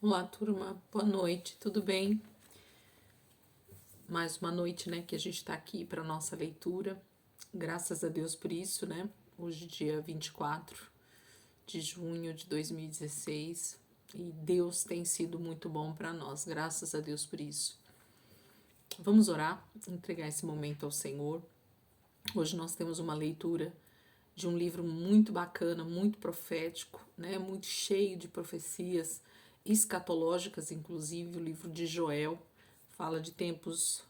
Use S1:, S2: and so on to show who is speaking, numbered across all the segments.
S1: Olá, turma. Boa noite, tudo bem? Mais uma noite, né, que a gente está aqui para nossa leitura. Graças a Deus por isso, né? Hoje, dia 24 de junho de 2016. E Deus tem sido muito bom para nós. Graças a Deus por isso. Vamos orar, entregar esse momento ao Senhor. Hoje nós temos uma leitura de um livro muito bacana, muito profético, né? Muito cheio de profecias escatológicas, inclusive o livro de Joel fala de tempos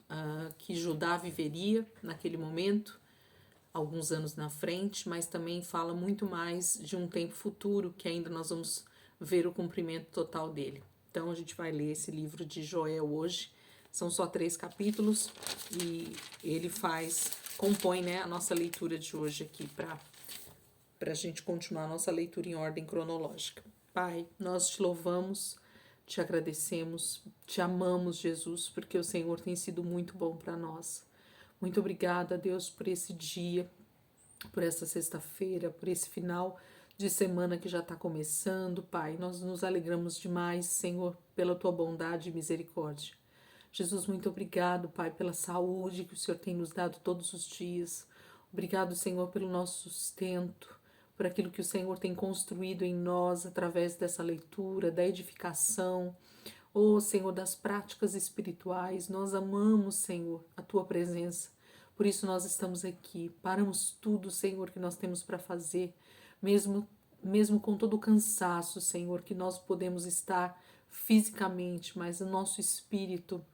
S1: que Judá viveria naquele momento, alguns anos na frente, mas também fala muito mais de um tempo futuro que ainda nós vamos ver o cumprimento total dele. Então a gente vai ler esse livro de Joel hoje. São só 3 capítulos e ele compõe, né, a nossa leitura de hoje aqui para a gente continuar a nossa leitura em ordem cronológica. Pai, nós te louvamos, te agradecemos, te amamos, Jesus, porque o Senhor tem sido muito bom para nós. Muito obrigada, Deus, por esse dia, por essa sexta-feira, por esse final de semana que já está começando, Pai. Nós nos alegramos demais, Senhor, pela tua bondade e misericórdia. Jesus, muito obrigado, Pai, pela saúde que o Senhor tem nos dado todos os dias. Obrigado, Senhor, pelo nosso sustento, por aquilo que o Senhor tem construído em nós através dessa leitura, da edificação, Senhor, das práticas espirituais. Nós amamos, Senhor, a tua presença. Por isso nós estamos aqui. Paramos tudo, Senhor, que nós temos para fazer, mesmo com todo o cansaço, Senhor, que nós podemos estar fisicamente, mas o nosso espírito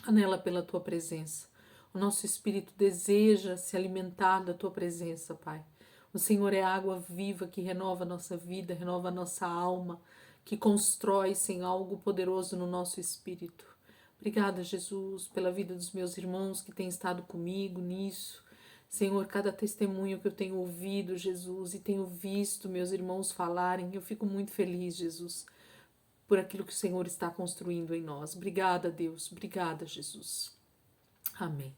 S1: anela pela tua presença. O nosso espírito deseja se alimentar da tua presença, Pai. O Senhor é a água viva que renova a nossa vida, renova a nossa alma, que constrói, Senhor, algo poderoso no nosso espírito. Obrigada, Jesus, pela vida dos meus irmãos que têm estado comigo nisso. Senhor, cada testemunho que eu tenho ouvido, Jesus, e tenho visto meus irmãos falarem, eu fico muito feliz, Jesus, por aquilo que o Senhor está construindo em nós. Obrigada, Deus. Obrigada, Jesus. Amém.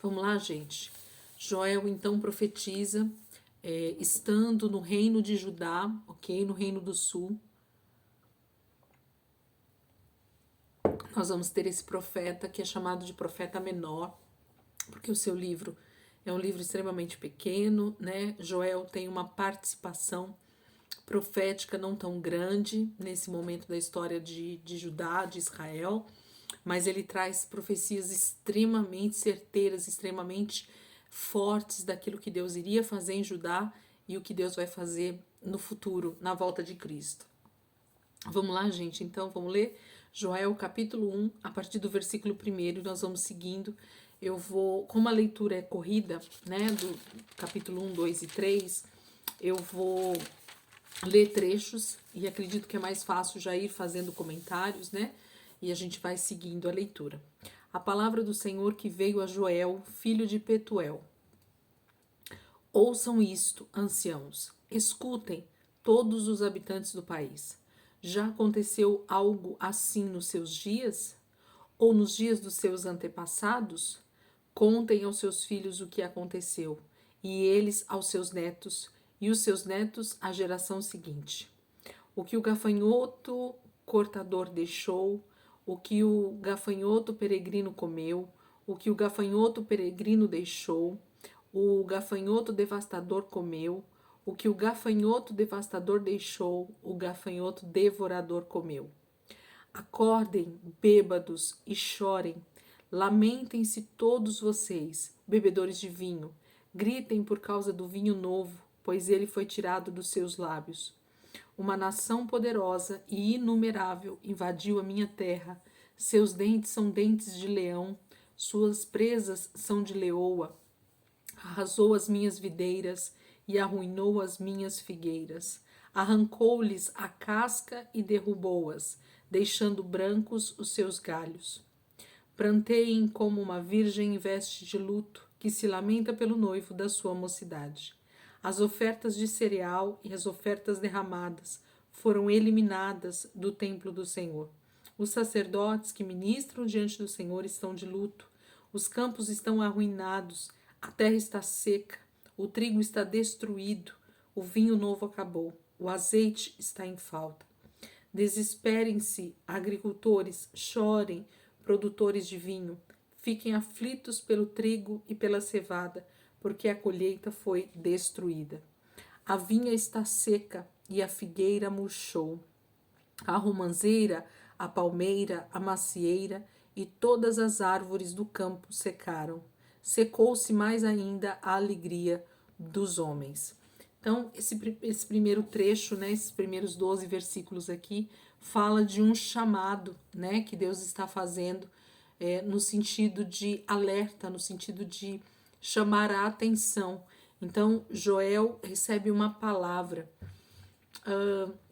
S1: Vamos lá, gente. Joel então profetiza, estando no reino de Judá, ok? No reino do sul. Nós vamos ter esse profeta que é chamado de profeta menor, porque o seu livro é um livro extremamente pequeno, né? Joel tem uma participação profética não tão grande nesse momento da história de Judá, de Israel, mas ele traz profecias extremamente certeiras, extremamente fortes daquilo que Deus iria fazer em Judá e o que Deus vai fazer no futuro, na volta de Cristo. Vamos lá, gente, então vamos ler Joel capítulo 1, a partir do versículo 1, nós vamos seguindo. Eu vou, como a leitura é corrida, né, do capítulo 1, 2 e 3, eu vou ler trechos e acredito que é mais fácil já ir fazendo comentários, né? E a gente vai seguindo a leitura. A palavra do Senhor que veio a Joel, filho de Petuel. Ouçam isto, anciãos, escutem todos os habitantes do país. Já aconteceu algo assim nos seus dias? Ou nos dias dos seus antepassados? Contem aos seus filhos o que aconteceu, e eles aos seus netos, e os seus netos à geração seguinte. O que o gafanhoto cortador deixou, o que o gafanhoto peregrino comeu, o que o gafanhoto peregrino deixou, o gafanhoto devastador comeu, o que o gafanhoto devastador deixou, o gafanhoto devorador comeu. Acordem, bêbados, e chorem. Lamentem-se todos vocês, bebedores de vinho. Gritem por causa do vinho novo, pois ele foi tirado dos seus lábios. Uma nação poderosa e inumerável invadiu a minha terra. Seus dentes são dentes de leão, suas presas são de leoa. Arrasou as minhas videiras e arruinou as minhas figueiras. Arrancou-lhes a casca e derrubou-as, deixando brancos os seus galhos. Pranteiem como uma virgem em veste de luto, que se lamenta pelo noivo da sua mocidade. As ofertas de cereal e as ofertas derramadas foram eliminadas do templo do Senhor. Os sacerdotes que ministram diante do Senhor estão de luto. Os campos estão arruinados, a terra está seca, o trigo está destruído, o vinho novo acabou, o azeite está em falta. Desesperem-se, agricultores, chorem, produtores de vinho. Fiquem aflitos pelo trigo e pela cevada, porque a colheita foi destruída. A vinha está seca e a figueira murchou. A romanceira, a palmeira, a macieira e todas as árvores do campo secaram. Secou-se mais ainda a alegria dos homens. Então, esse primeiro trecho, né, esses primeiros 12 versículos aqui, fala de um chamado, né, que Deus está fazendo no sentido de alerta, no sentido de chamar a atenção. Então, Joel recebe uma palavra.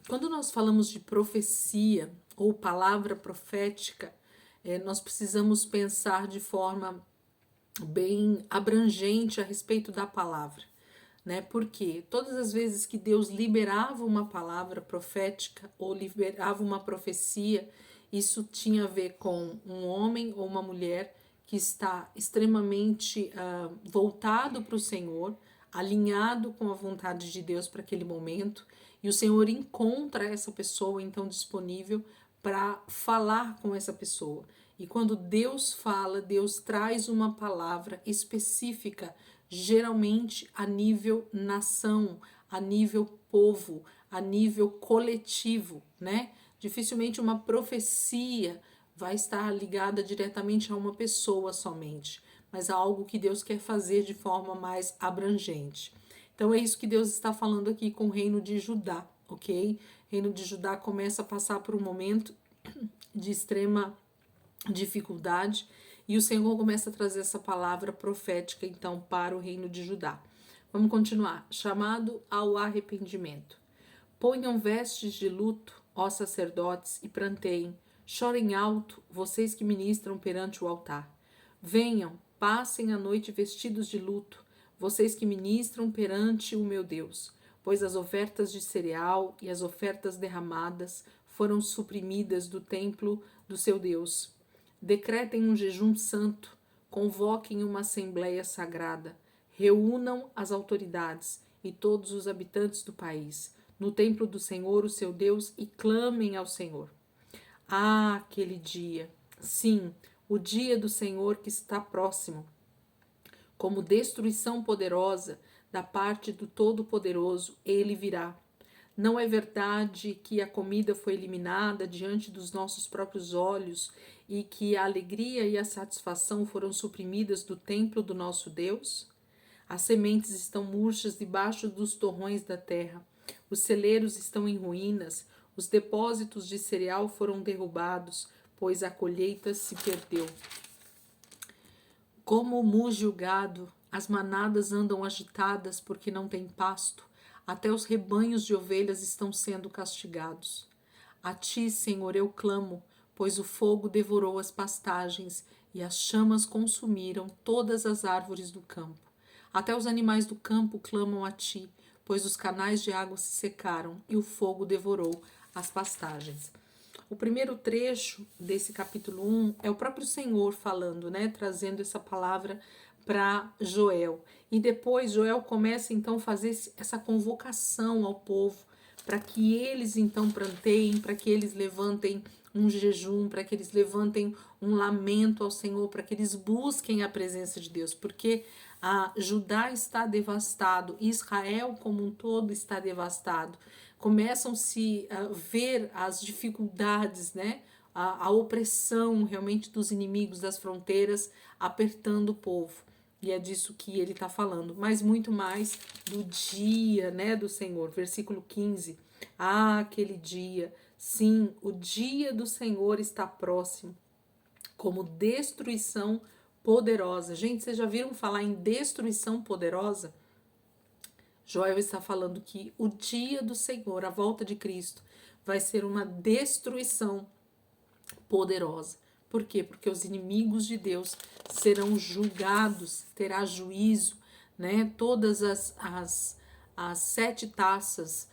S1: Quando nós falamos de profecia ou palavra profética, nós precisamos pensar de forma bem abrangente a respeito da palavra, né? Porque todas as vezes que Deus liberava uma palavra profética ou liberava uma profecia, isso tinha a ver com um homem ou uma mulher que está extremamente voltado para o Senhor, alinhado com a vontade de Deus para aquele momento, e o Senhor encontra essa pessoa então disponível para falar com essa pessoa. E quando Deus fala, Deus traz uma palavra específica, geralmente a nível nação, a nível povo, a nível coletivo, né? Dificilmente uma profecia vai estar ligada diretamente a uma pessoa somente, mas a algo que Deus quer fazer de forma mais abrangente. Então é isso que Deus está falando aqui com o reino de Judá, ok? O reino de Judá começa a passar por um momento de extrema dificuldade e o Senhor começa a trazer essa palavra profética então para o reino de Judá. Vamos continuar. Chamado ao arrependimento. Ponham vestes de luto, ó sacerdotes, e pranteiem. Chorem alto, vocês que ministram perante o altar. Venham, passem a noite vestidos de luto, vocês que ministram perante o meu Deus, pois as ofertas de cereal e as ofertas derramadas foram suprimidas do templo do seu Deus. Decretem um jejum santo, convoquem uma assembleia sagrada, reúnam as autoridades e todos os habitantes do país no templo do Senhor, o seu Deus, e clamem ao Senhor. Ah, aquele dia! Sim, o dia do Senhor que está próximo. Como destruição poderosa da parte do Todo-Poderoso, ele virá. Não é verdade que a comida foi eliminada diante dos nossos próprios olhos e que a alegria e a satisfação foram suprimidas do templo do nosso Deus? As sementes estão murchas debaixo dos torrões da terra. Os celeiros estão em ruínas. Os depósitos de cereal foram derrubados, pois a colheita se perdeu. Como muge o gado, as manadas andam agitadas porque não tem pasto. Até os rebanhos de ovelhas estão sendo castigados. A ti, Senhor, eu clamo, pois o fogo devorou as pastagens e as chamas consumiram todas as árvores do campo. Até os animais do campo clamam a ti, pois os canais de água se secaram e o fogo devorou as pastagens. O primeiro trecho desse capítulo 1 é o próprio Senhor falando, né, trazendo essa palavra para Joel. E depois Joel começa então a fazer essa convocação ao povo para que eles então planteiem, para que eles levantem um jejum, para que eles levantem um lamento ao Senhor, para que eles busquem a presença de Deus, porque Judá está devastado, Israel como um todo está devastado. Começam-se a ver as dificuldades, né? A opressão realmente dos inimigos das fronteiras apertando o povo. E é disso que ele está falando, mas muito mais do dia, né, do Senhor. Versículo 15. Ah, aquele dia, sim, o dia do Senhor está próximo, como destruição poderosa. Gente, vocês já viram falar em destruição poderosa? Joel está falando que o dia do Senhor, a volta de Cristo, vai ser uma destruição poderosa. Por quê? Porque os inimigos de Deus serão julgados, terá juízo, né? Todas as 7 taças,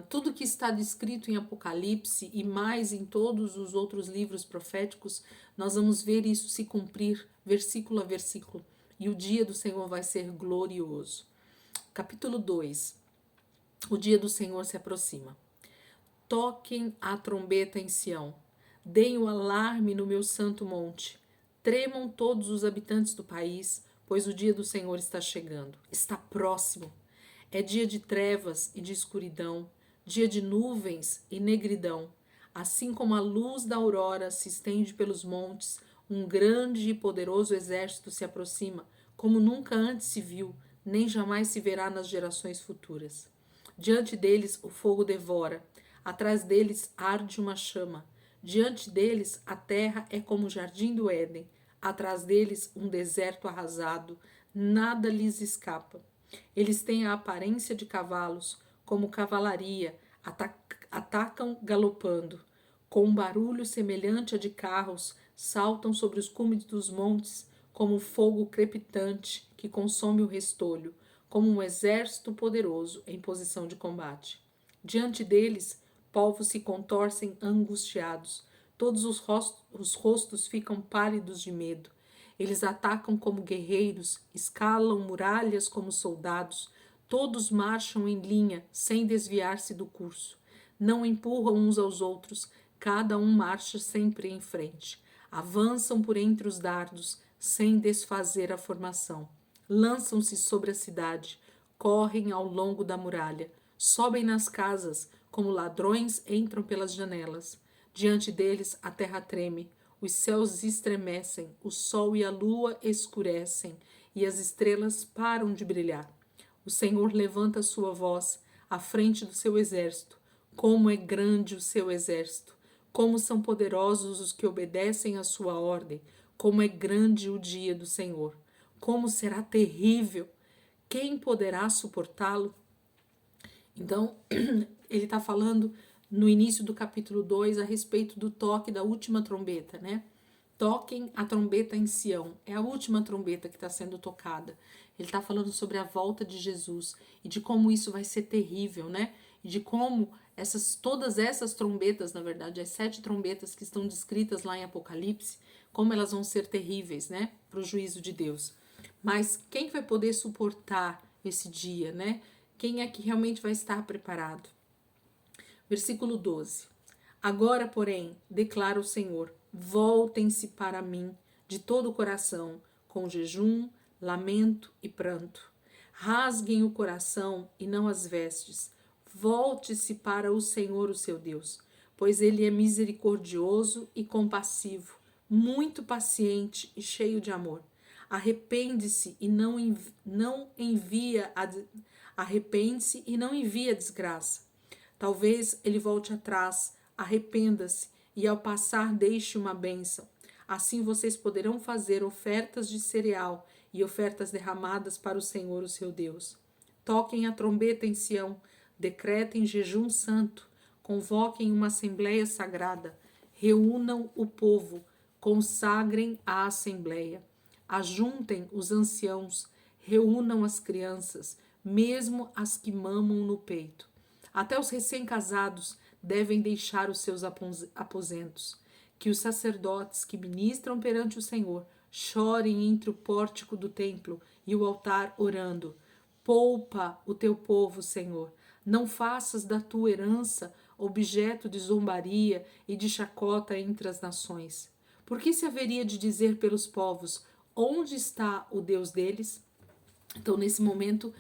S1: tudo que está descrito em Apocalipse e mais em todos os outros livros proféticos, nós vamos ver isso se cumprir versículo a versículo. E o dia do Senhor vai ser glorioso. Capítulo 2. O dia do Senhor se aproxima. Toquem a trombeta em Sião, deem o alarme no meu santo monte. Tremam todos os habitantes do país, pois o dia do Senhor está chegando. Está próximo. É dia de trevas e de escuridão, dia de nuvens e negridão. Assim como a luz da aurora se estende pelos montes, um grande e poderoso exército se aproxima, como nunca antes se viu, nem jamais se verá nas gerações futuras. Diante deles o fogo devora, atrás deles arde uma chama. Diante deles a terra é como o jardim do Éden, atrás deles um deserto arrasado, nada lhes escapa. Eles têm a aparência de cavalos, como cavalaria, atacam galopando. Com um barulho semelhante a de carros, saltam sobre os cumes dos montes, como fogo crepitante que consome o restolho, como um exército poderoso em posição de combate. Diante deles, povos se contorcem angustiados, todos os rostos ficam pálidos de medo. Eles atacam como guerreiros, escalam muralhas como soldados, todos marcham em linha, sem desviar-se do curso. Não empurram uns aos outros, cada um marcha sempre em frente. Avançam por entre os dardos, sem desfazer a formação. Lançam-se sobre a cidade, correm ao longo da muralha, sobem nas casas, como ladrões entram pelas janelas. Diante deles a terra treme, os céus estremecem, o sol e a lua escurecem, e as estrelas param de brilhar. O Senhor levanta sua voz à frente do seu exército. Como é grande o seu exército! Como são poderosos os que obedecem à sua ordem! Como é grande o dia do Senhor! Como será terrível! Quem poderá suportá-lo? Então, ele está falando no início do capítulo 2 a respeito do toque da última trombeta, né? Toquem a trombeta em Sião. É a última trombeta que está sendo tocada. Ele está falando sobre a volta de Jesus e de como isso vai ser terrível, né? E de como todas essas trombetas, na verdade, as 7 trombetas que estão descritas lá em Apocalipse, como elas vão ser terríveis, né? Para o juízo de Deus. Mas quem vai poder suportar esse dia, né? Quem é que realmente vai estar preparado? Versículo 12. Agora, porém, declara o Senhor, voltem-se para mim de todo o coração, com jejum, lamento e pranto. Rasguem o coração e não as vestes. Volte-se para o Senhor, o seu Deus, pois ele é misericordioso e compassivo, muito paciente e cheio de amor. Arrepende-se e arrepende-se e não envia desgraça. Talvez ele volte atrás, arrependa-se e ao passar deixe uma bênção. Assim vocês poderão fazer ofertas de cereal e ofertas derramadas para o Senhor, o seu Deus. Toquem a trombeta em Sião, decretem jejum santo, convoquem uma assembleia sagrada, reúnam o povo, consagrem a assembleia, ajuntem os anciãos, reúnam as crianças, mesmo as que mamam no peito. Até os recém-casados devem deixar os seus aposentos. Que os sacerdotes que ministram perante o Senhor chorem entre o pórtico do templo e o altar orando. Poupa o teu povo, Senhor. Não faças da tua herança objeto de zombaria e de chacota entre as nações. Por que se haveria de dizer pelos povos, onde está o Deus deles? Então, nesse momento,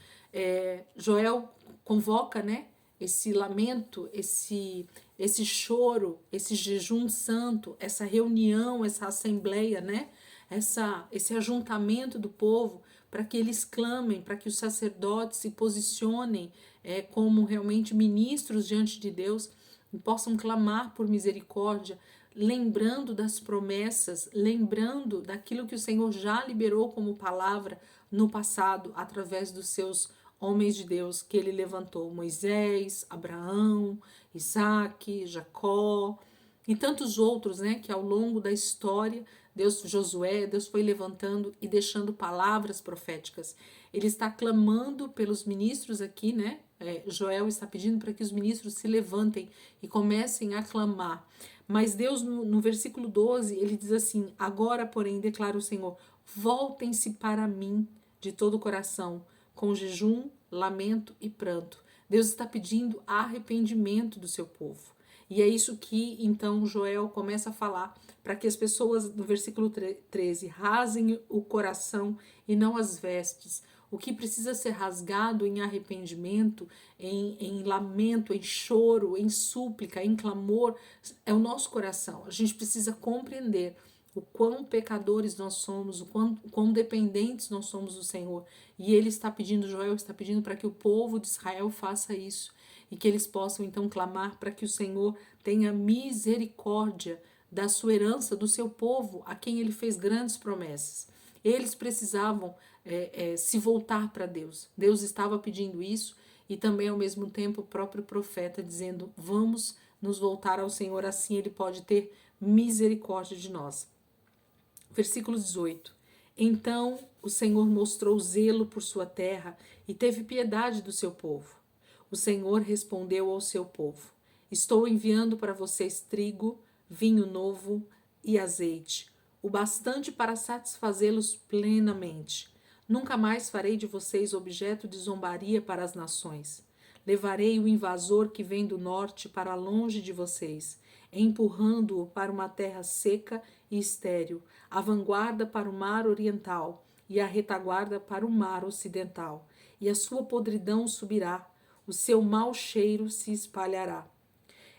S1: Joel convoca, né, esse lamento, esse choro, esse jejum santo, essa reunião, essa assembleia, né, esse ajuntamento do povo, para que eles clamem, para que os sacerdotes se posicionem como realmente ministros diante de Deus e possam clamar por misericórdia, lembrando das promessas, lembrando daquilo que o Senhor já liberou como palavra no passado, através dos seus homens de Deus que ele levantou, Moisés, Abraão, Isaac, Jacó e tantos outros, né, que ao longo da história, Deus foi levantando e deixando palavras proféticas. Ele está clamando pelos ministros aqui, né, Joel está pedindo para que os ministros se levantem e comecem a clamar. Mas Deus, no versículo 12, ele diz assim, agora, porém, declara o Senhor, voltem-se para mim de todo o coração, com jejum, lamento e pranto. Deus está pedindo arrependimento do seu povo. E é isso que então Joel começa a falar, para que as pessoas, no versículo 13, rasem o coração e não as vestes. O que precisa ser rasgado em arrependimento, em lamento, em choro, em súplica, em clamor, é o nosso coração. A gente precisa compreender o quão pecadores nós somos, o quão dependentes nós somos do Senhor. E ele está pedindo, Joel está pedindo para que o povo de Israel faça isso e que eles possam então clamar para que o Senhor tenha misericórdia da sua herança, do seu povo, a quem ele fez grandes promessas. Eles precisavam se voltar para Deus. Deus estava pedindo isso e também ao mesmo tempo o próprio profeta dizendo: vamos nos voltar ao Senhor, assim ele pode ter misericórdia de nós. Versículo 18. Então o Senhor mostrou zelo por sua terra e teve piedade do seu povo. O Senhor respondeu ao seu povo: estou enviando para vocês trigo, vinho novo e azeite, o bastante para satisfazê-los plenamente. Nunca mais farei de vocês objeto de zombaria para as nações. Levarei o invasor que vem do norte para longe de vocês, empurrando-o para uma terra seca e estéril, a vanguarda para o mar oriental e a retaguarda para o mar ocidental. E a sua podridão subirá, o seu mau cheiro se espalhará.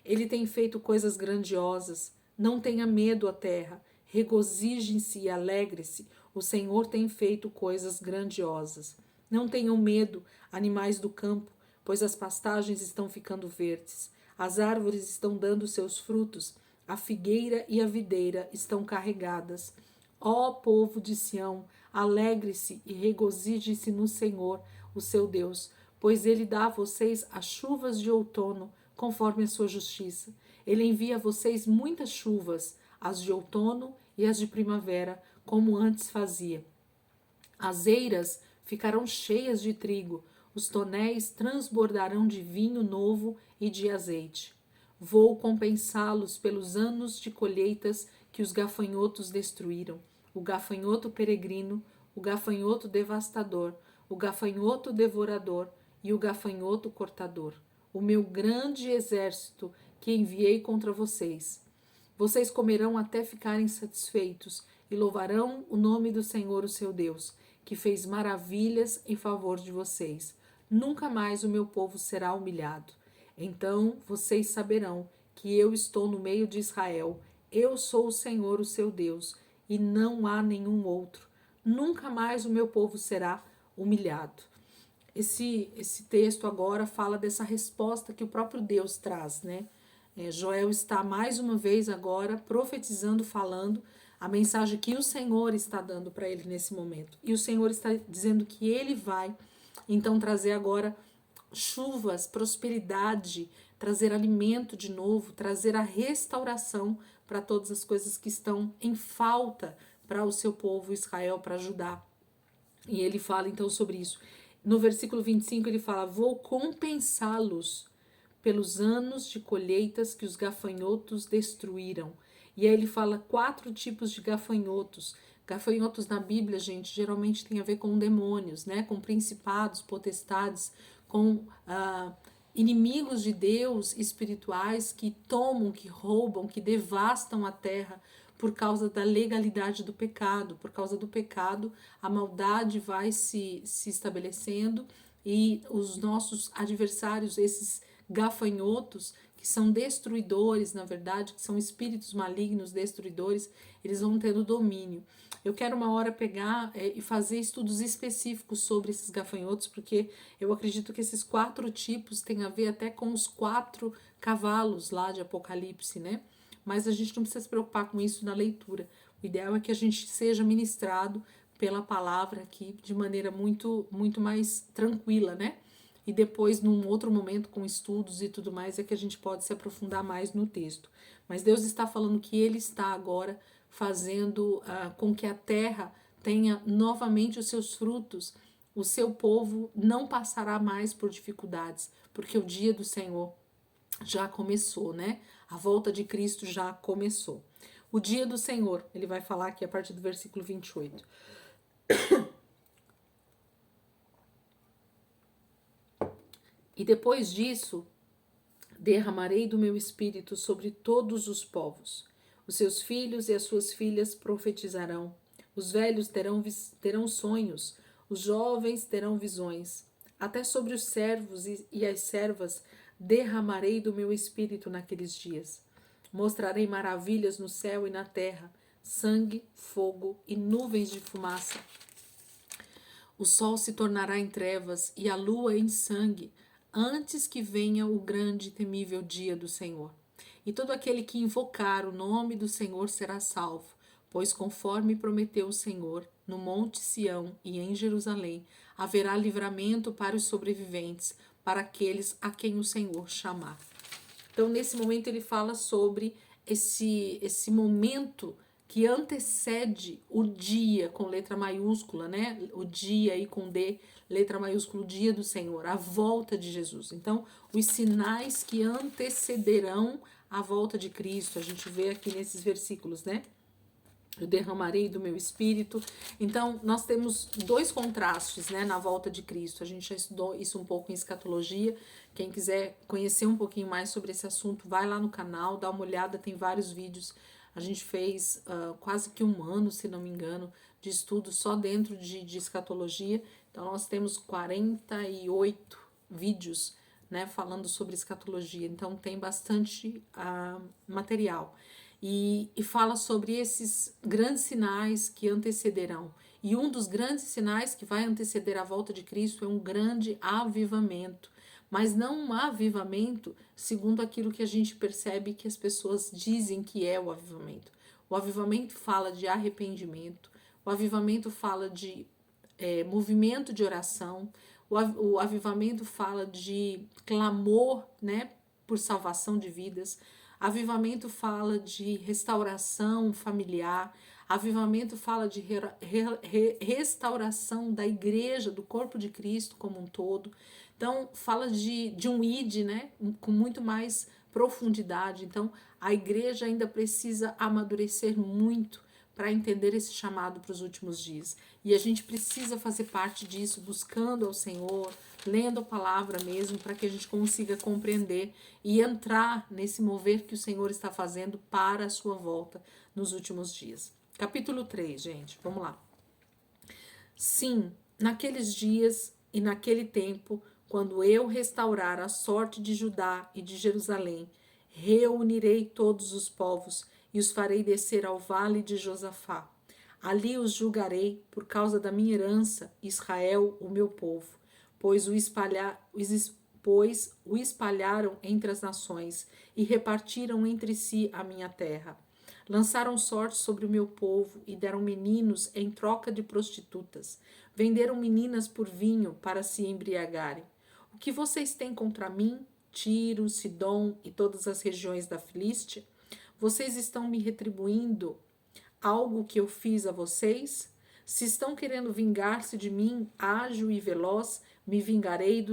S1: Ele tem feito coisas grandiosas. Não tenha medo, a terra. Regozijem-se e alegre-se. O Senhor tem feito coisas grandiosas. Não tenham medo, animais do campo, pois as pastagens estão ficando verdes. As árvores estão dando seus frutos. A figueira e a videira estão carregadas. Ó povo de Sião, alegre-se e regozije-se no Senhor, o seu Deus, pois ele dá a vocês as chuvas de outono, conforme a sua justiça. Ele envia a vocês muitas chuvas, as de outono e as de primavera, como antes fazia. As eiras ficarão cheias de trigo, os tonéis transbordarão de vinho novo e de azeite. Vou compensá-los pelos anos de colheitas que os gafanhotos destruíram, o gafanhoto peregrino, o gafanhoto devastador, o gafanhoto devorador e o gafanhoto cortador, o meu grande exército que enviei contra vocês. Vocês comerão até ficarem satisfeitos e louvarão o nome do Senhor, o seu Deus, que fez maravilhas em favor de vocês. Nunca mais o meu povo será humilhado. Então vocês saberão que eu estou no meio de Israel. Eu sou o Senhor, o seu Deus, e não há nenhum outro. Nunca mais o meu povo será humilhado. Esse texto agora fala dessa resposta que o próprio Deus traz, né? Joel está mais uma vez agora profetizando, falando a mensagem que o Senhor está dando para ele nesse momento. E o Senhor está dizendo que ele vai então trazer agora chuvas, prosperidade, trazer alimento de novo, trazer a restauração para todas as coisas que estão em falta para o seu povo Israel, para Judá. E ele fala então sobre isso. No versículo 25 ele fala: vou compensá-los pelos anos de colheitas que os gafanhotos destruíram. E aí ele fala 4 tipos de gafanhotos. Gafanhotos na Bíblia, gente, geralmente tem a ver com demônios, né? Com principados, potestades, com inimigos de Deus espirituais que tomam, que roubam, que devastam a terra por causa da legalidade do pecado. Por causa do pecado, a maldade vai se estabelecendo e os nossos adversários, esses gafanhotos, que são destruidores, na verdade, que são espíritos malignos, destruidores, eles vão tendo domínio. Eu quero uma hora pegar e fazer estudos específicos sobre esses gafanhotos, porque eu acredito que esses 4 tipos têm a ver até com os 4 cavalos lá de Apocalipse, né? Mas a gente não precisa se preocupar com isso na leitura. O ideal é que a gente seja ministrado pela palavra aqui de maneira muito, muito mais tranquila, né? E depois, num outro momento, com estudos e tudo mais, é que a gente pode se aprofundar mais no texto. Mas Deus está falando que Ele está agora fazendo com que a terra tenha novamente os seus frutos. O seu povo não passará mais por dificuldades, porque o dia do Senhor já começou, né? A volta de Cristo já começou. O dia do Senhor, ele vai falar aqui a partir do versículo 28. E depois disso, Derramarei do meu espírito sobre todos os povos. Os seus filhos e as suas filhas profetizarão. Os velhos terão sonhos, os jovens terão visões. Até sobre os servos e as servas derramarei do meu espírito naqueles dias. Mostrarei maravilhas no céu e na terra, sangue, fogo e nuvens de fumaça. O sol se tornará em trevas e a lua em sangue, antes que venha o grande e temível dia do Senhor. E todo aquele que invocar o nome do Senhor será salvo, pois conforme prometeu o Senhor, no monte Sião e em Jerusalém, haverá livramento para os sobreviventes, para aqueles a quem o Senhor chamar. Então, nesse momento, ele fala sobre esse momento que antecede o dia, com letra maiúscula, né? O dia aí com D, letra maiúscula, o dia do Senhor, a volta de Jesus. Então, os sinais que antecederão a volta de Cristo, a gente vê aqui nesses versículos, né? Eu derramarei do meu espírito. Então, nós temos dois contrastes, né, na volta de Cristo. A gente já estudou isso um pouco em escatologia. Quem quiser conhecer um pouquinho mais sobre esse assunto, vai lá no canal, dá uma olhada, tem vários vídeos. A gente fez quase que um ano, se não me engano, de estudo só dentro de escatologia. Então, nós temos 48 vídeos, né, falando sobre escatologia. Então, tem bastante material. E fala sobre esses grandes sinais que antecederão. E um dos grandes sinais que vai anteceder a volta de Cristo é um grande avivamento. Mas não um avivamento segundo aquilo que a gente percebe que as pessoas dizem que é o avivamento. O avivamento fala de arrependimento, o avivamento fala de movimento de oração, o avivamento fala de clamor, né, por salvação de vidas. Avivamento fala de restauração familiar. Avivamento fala de restauração da igreja, do corpo de Cristo como um todo. Então, fala de um id, né, com muito mais profundidade. Então, a igreja ainda precisa amadurecer muito para entender esse chamado para os últimos dias. E a gente precisa fazer parte disso, buscando ao Senhor, lendo a palavra mesmo, para que a gente consiga compreender e entrar nesse mover que o Senhor está fazendo para a sua volta nos últimos dias. Capítulo 3, gente, vamos lá. Sim, naqueles dias e naquele tempo, quando eu restaurar a sorte de Judá e de Jerusalém, reunirei todos os povos e os farei descer ao vale de Josafá. Ali os julgarei por causa da minha herança, Israel, o meu povo, pois o espalharam entre as nações e repartiram entre si a minha terra. Lançaram sorte sobre o meu povo e deram meninos em troca de prostitutas. Venderam meninas por vinho para se embriagarem. O que vocês têm contra mim, Tiro, Sidom e todas as regiões da Filístia? Vocês estão me retribuindo algo que eu fiz a vocês? Se estão querendo vingar-se de mim, ágil e veloz, me vingarei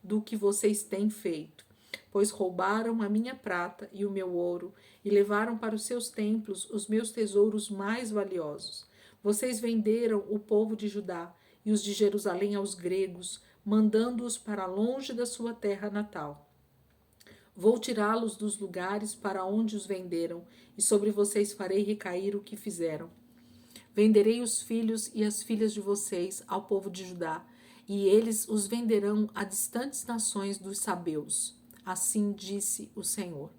S1: do que vocês têm feito. Pois roubaram a minha prata e o meu ouro, e levaram para os seus templos os meus tesouros mais valiosos. Vocês venderam o povo de Judá e os de Jerusalém aos gregos, mandando-os para longe da sua terra natal. Vou tirá-los dos lugares para onde os venderam, e sobre vocês farei recair o que fizeram. Venderei os filhos e as filhas de vocês ao povo de Judá, e eles os venderão a distantes nações dos sabeus. Assim disse o Senhor.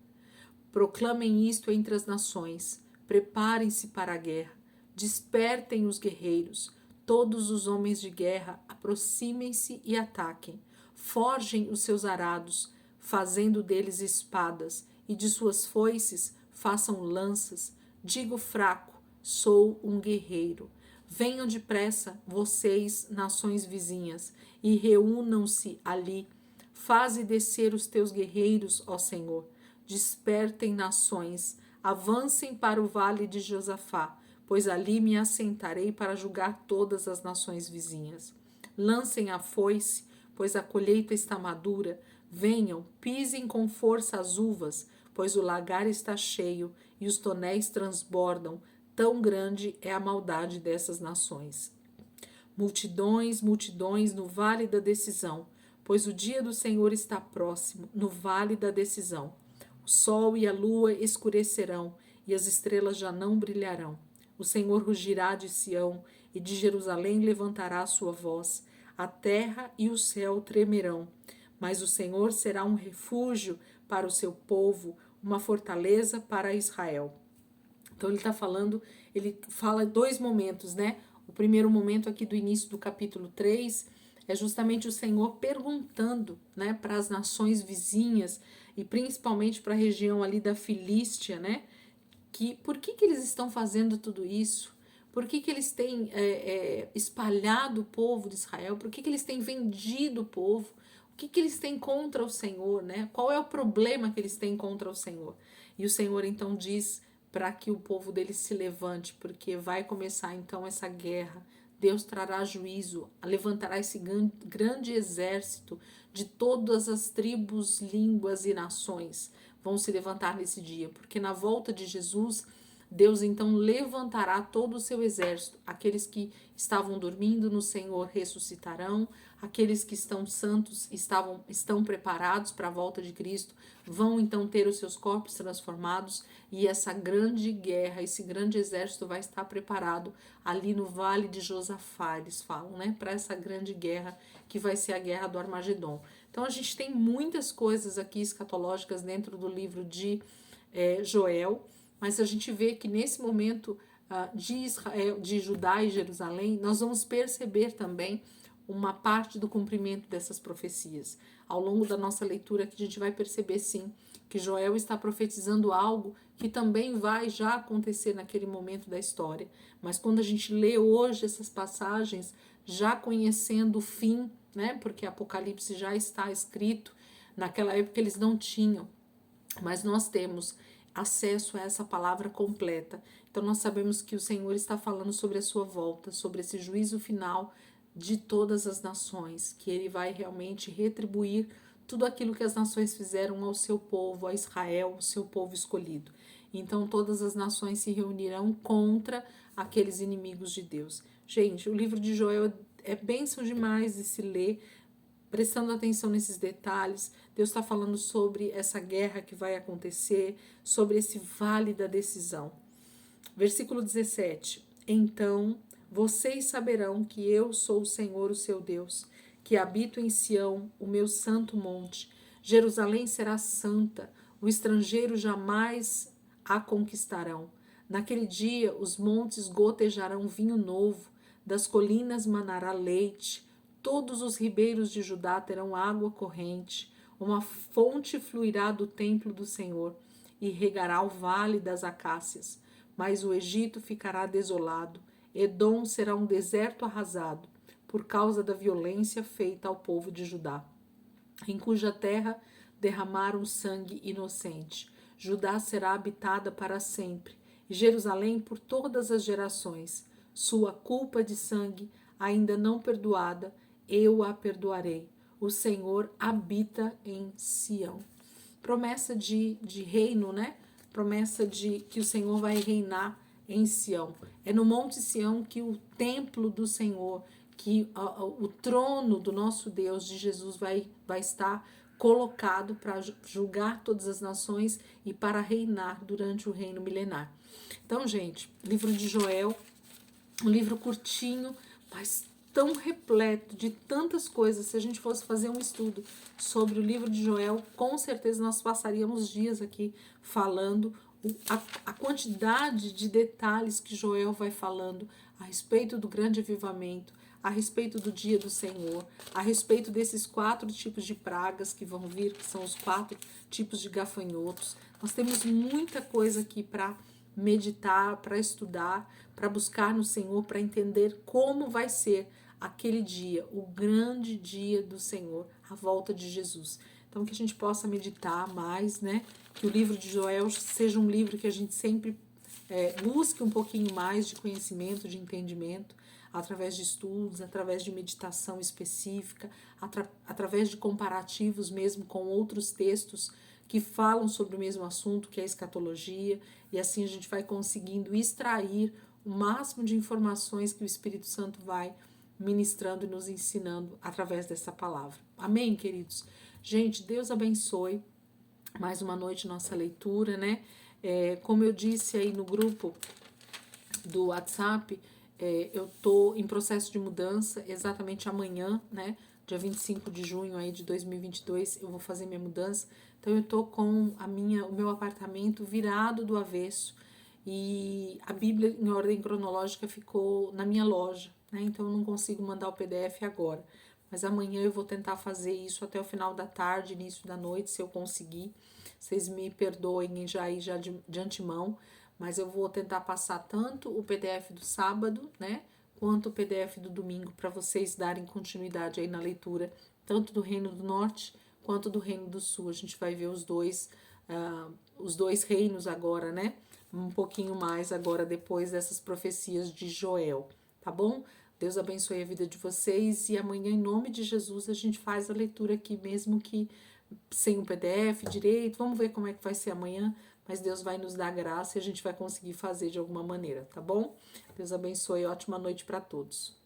S1: Proclamem isto entre as nações, preparem-se para a guerra, despertem os guerreiros, todos os homens de guerra, aproximem-se e ataquem, forjem os seus arados, fazendo deles espadas, e de suas foices façam lanças. Digo fraco, sou um guerreiro. Venham depressa, vocês, nações vizinhas, e reúnam-se ali. Faze descer os teus guerreiros, ó Senhor. Despertem nações, avancem para o vale de Josafá, pois ali me assentarei para julgar todas as nações vizinhas. Lancem a foice, pois a colheita está madura. Venham, pisem com força as uvas, pois o lagar está cheio e os tonéis transbordam. Tão grande é a maldade dessas nações. Multidões, multidões no vale da decisão. pois o dia do Senhor está próximo, no vale da decisão. O sol e a lua escurecerão, e as estrelas já não brilharão. O Senhor rugirá de Sião, e de Jerusalém levantará a sua voz. A terra e o céu tremerão, mas o Senhor será um refúgio para o seu povo, uma fortaleza para Israel. Então ele fala dois momentos, né? O primeiro momento aqui do início do capítulo 3 é justamente o Senhor perguntando, né, para as nações vizinhas e principalmente para a região ali da Filístia, né? Que por que eles estão fazendo tudo isso? Por que eles têm espalhado o povo de Israel? Por que eles têm vendido o povo? O que eles têm contra o Senhor, né? Qual é o problema que eles têm contra o Senhor? E o Senhor então diz para que o povo deles se levante, porque vai começar então essa guerra. Deus trará juízo, levantará esse grande exército de todas as tribos, línguas e nações vão se levantar nesse dia, porque na volta de Jesus, Deus então levantará todo o seu exército. Aqueles que estavam dormindo no Senhor ressuscitarão, aqueles que estão santos estão preparados para a volta de Cristo, vão então ter os seus corpos transformados e essa grande guerra, esse grande exército vai estar preparado ali no Vale de Josafá, eles falam, né, para essa grande guerra que vai ser a guerra do Armagedon. Então a gente tem muitas coisas aqui escatológicas dentro do livro de Joel, mas a gente vê que nesse momento de Israel, de Judá e Jerusalém, nós vamos perceber também uma parte do cumprimento dessas profecias. Ao longo da nossa leitura que a gente vai perceber sim que Joel está profetizando algo que também vai já acontecer naquele momento da história. Mas quando a gente lê hoje essas passagens, já conhecendo o fim, né? Porque Apocalipse já está escrito, naquela época eles não tinham, mas nós temos acesso a essa palavra completa. Então nós sabemos que o Senhor está falando sobre a sua volta, sobre esse juízo final de todas as nações, que ele vai realmente retribuir tudo aquilo que as nações fizeram ao seu povo, a Israel, o seu povo escolhido. Então todas as nações se reunirão contra aqueles inimigos de Deus. Gente, o livro de Joel é bênção demais de se ler, prestando atenção nesses detalhes. Deus está falando sobre essa guerra que vai acontecer, sobre esse vale da decisão. Versículo 17. Então vocês saberão que eu sou o Senhor, o seu Deus, que habito em Sião, o meu santo monte. Jerusalém será santa, o estrangeiro jamais a conquistarão. Naquele dia os montes gotejarão vinho novo, das colinas manará leite, todos os ribeiros de Judá terão água corrente, uma fonte fluirá do templo do Senhor e regará o vale das acácias. Mas o Egito ficará desolado, Edom será um deserto arrasado, por causa da violência feita ao povo de Judá, em cuja terra derramaram sangue inocente. Judá será habitada para sempre, e Jerusalém por todas as gerações. Sua culpa de sangue, ainda não perdoada, eu a perdoarei. O Senhor habita em Sião. Promessa de reino, né? Promessa de que o Senhor vai reinar em Sião. É no Monte Sião que o templo do Senhor, que o trono do nosso Deus, de Jesus, vai estar colocado para julgar todas as nações e para reinar durante o reino milenar. Então, gente, livro de Joel, um livro curtinho, mas tão repleto de tantas coisas. Se a gente fosse fazer um estudo sobre o livro de Joel, com certeza nós passaríamos dias aqui falando a quantidade de detalhes que Joel vai falando a respeito do grande avivamento, a respeito do dia do Senhor, a respeito desses 4 tipos de pragas que vão vir, que são os 4 tipos de gafanhotos. Nós temos muita coisa aqui para meditar, para estudar, para buscar no Senhor, para entender como vai ser aquele dia, o grande dia do Senhor, a volta de Jesus. Então, que a gente possa meditar mais, né? Que o livro de Joel seja um livro que a gente sempre busque um pouquinho mais de conhecimento, de entendimento, através de estudos, através de meditação específica, através de comparativos mesmo com outros textos que falam sobre o mesmo assunto, que é a escatologia, e assim a gente vai conseguindo extrair o máximo de informações que o Espírito Santo vai ministrando e nos ensinando através dessa palavra. Amém, queridos? Gente, Deus abençoe. Mais uma noite nossa leitura, né? Como eu disse aí no grupo do WhatsApp, eu tô em processo de mudança exatamente amanhã, né? Dia 25 de junho aí de 2022, eu vou fazer minha mudança. Então eu tô com o meu apartamento virado do avesso e a Bíblia em ordem cronológica ficou na minha loja, né? Então eu não consigo mandar o PDF agora. Mas amanhã eu vou tentar fazer isso até o final da tarde, início da noite, se eu conseguir. Vocês me perdoem já de antemão, mas eu vou tentar passar tanto o PDF do sábado, né, quanto o PDF do domingo, para vocês darem continuidade aí na leitura, tanto do Reino do Norte quanto do Reino do Sul. A gente vai ver os dois reinos agora, né, um pouquinho mais agora depois dessas profecias de Joel, tá bom? Deus abençoe a vida de vocês e amanhã, em nome de Jesus, a gente faz a leitura aqui, mesmo que sem o PDF direito. Vamos ver como é que vai ser amanhã, mas Deus vai nos dar graça e a gente vai conseguir fazer de alguma maneira, tá bom? Deus abençoe, ótima noite para todos.